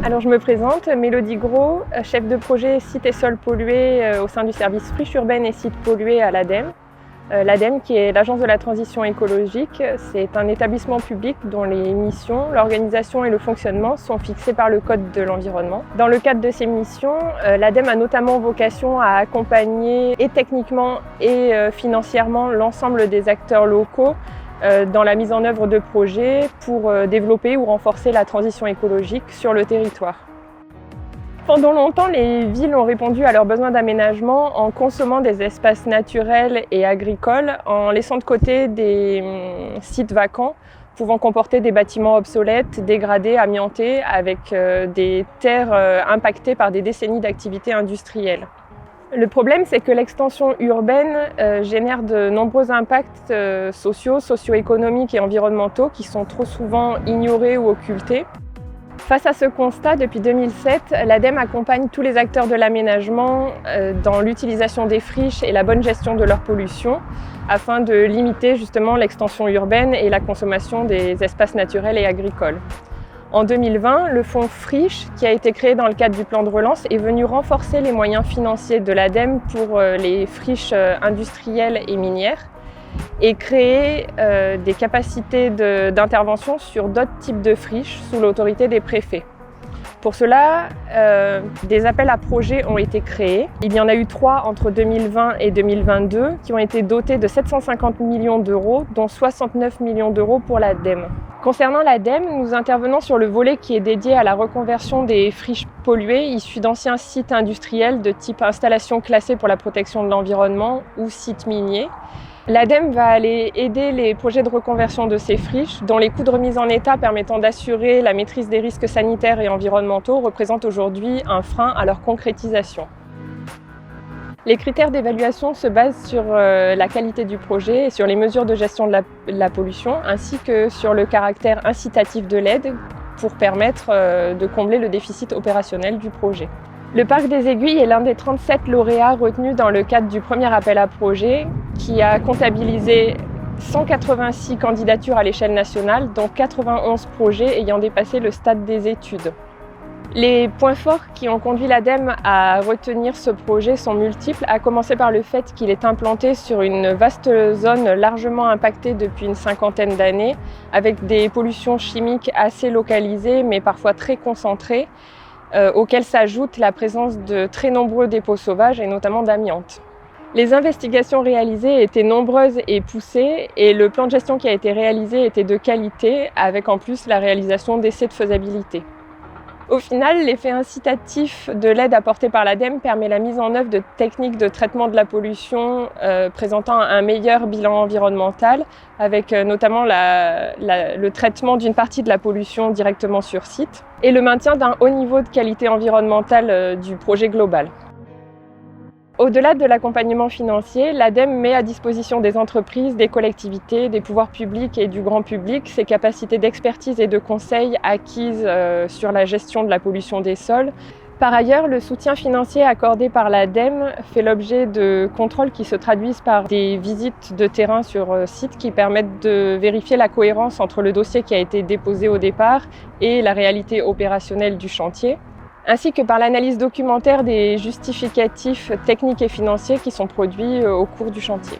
Alors je me présente, Mélodie Gros, chef de projet sites et sols pollués au sein du service friches urbaines et sites pollués à l'ADEME. L'ADEME, qui est l'Agence de la transition écologique, c'est un établissement public dont les missions, l'organisation et le fonctionnement sont fixés par le Code de l'environnement. Dans le cadre de ces missions, l'ADEME a notamment vocation à accompagner et techniquement et financièrement l'ensemble des acteurs locaux dans la mise en œuvre de projets pour développer ou renforcer la transition écologique sur le territoire. Pendant longtemps, les villes ont répondu à leurs besoins d'aménagement en consommant des espaces naturels et agricoles, en laissant de côté des sites vacants pouvant comporter des bâtiments obsolètes, dégradés, amiantés, avec des terres impactées par des décennies d'activités industrielles. Le problème, c'est que l'extension urbaine génère de nombreux impacts sociaux, socio-économiques et environnementaux qui sont trop souvent ignorés ou occultés. Face à ce constat, depuis 2007, l'ADEME accompagne tous les acteurs de l'aménagement dans l'utilisation des friches et la bonne gestion de leur pollution afin de limiter justement l'extension urbaine et la consommation des espaces naturels et agricoles. En 2020, le fonds Friches, qui a été créé dans le cadre du plan de relance, est venu renforcer les moyens financiers de l'ADEME pour les friches industrielles et minières et créer des capacités d'intervention sur d'autres types de friches sous l'autorité des préfets. Pour cela, des appels à projets ont été créés. Il y en a eu 3 entre 2020 et 2022 qui ont été dotés de 750 millions d'euros, dont 69 millions d'euros pour l'ADEME. Concernant l'ADEME, nous intervenons sur le volet qui est dédié à la reconversion des friches polluées issues d'anciens sites industriels de type installation classée pour la protection de l'environnement ou sites miniers. L'ADEME va aller aider les projets de reconversion de ces friches, dont les coûts de remise en état permettant d'assurer la maîtrise des risques sanitaires et environnementaux représentent aujourd'hui un frein à leur concrétisation. Les critères d'évaluation se basent sur la qualité du projet et sur les mesures de gestion de la pollution, ainsi que sur le caractère incitatif de l'aide pour permettre de combler le déficit opérationnel du projet. Le Parc des Aiguilles est l'un des 37 lauréats retenus dans le cadre du premier appel à projet qui a comptabilisé 186 candidatures à l'échelle nationale, dont 91 projets ayant dépassé le stade des études. Les points forts qui ont conduit l'ADEME à retenir ce projet sont multiples, à commencer par le fait qu'il est implanté sur une vaste zone largement impactée depuis une cinquantaine d'années, avec des pollutions chimiques assez localisées mais parfois très concentrées, auxquelles s'ajoute la présence de très nombreux dépôts sauvages et notamment d'amiante. Les investigations réalisées étaient nombreuses et poussées et le plan de gestion qui a été réalisé était de qualité avec en plus la réalisation d'essais de faisabilité. Au final, l'effet incitatif de l'aide apportée par l'ADEME permet la mise en œuvre de techniques de traitement de la pollution présentant un meilleur bilan environnemental avec notamment le traitement d'une partie de la pollution directement sur site et le maintien d'un haut niveau de qualité environnementale du projet global. Au-delà de l'accompagnement financier, l'ADEME met à disposition des entreprises, des collectivités, des pouvoirs publics et du grand public ses capacités d'expertise et de conseil acquises sur la gestion de la pollution des sols. Par ailleurs, le soutien financier accordé par l'ADEME fait l'objet de contrôles qui se traduisent par des visites de terrain sur site qui permettent de vérifier la cohérence entre le dossier qui a été déposé au départ et la réalité opérationnelle du chantier, ainsi que par l'analyse documentaire des justificatifs techniques et financiers qui sont produits au cours du chantier.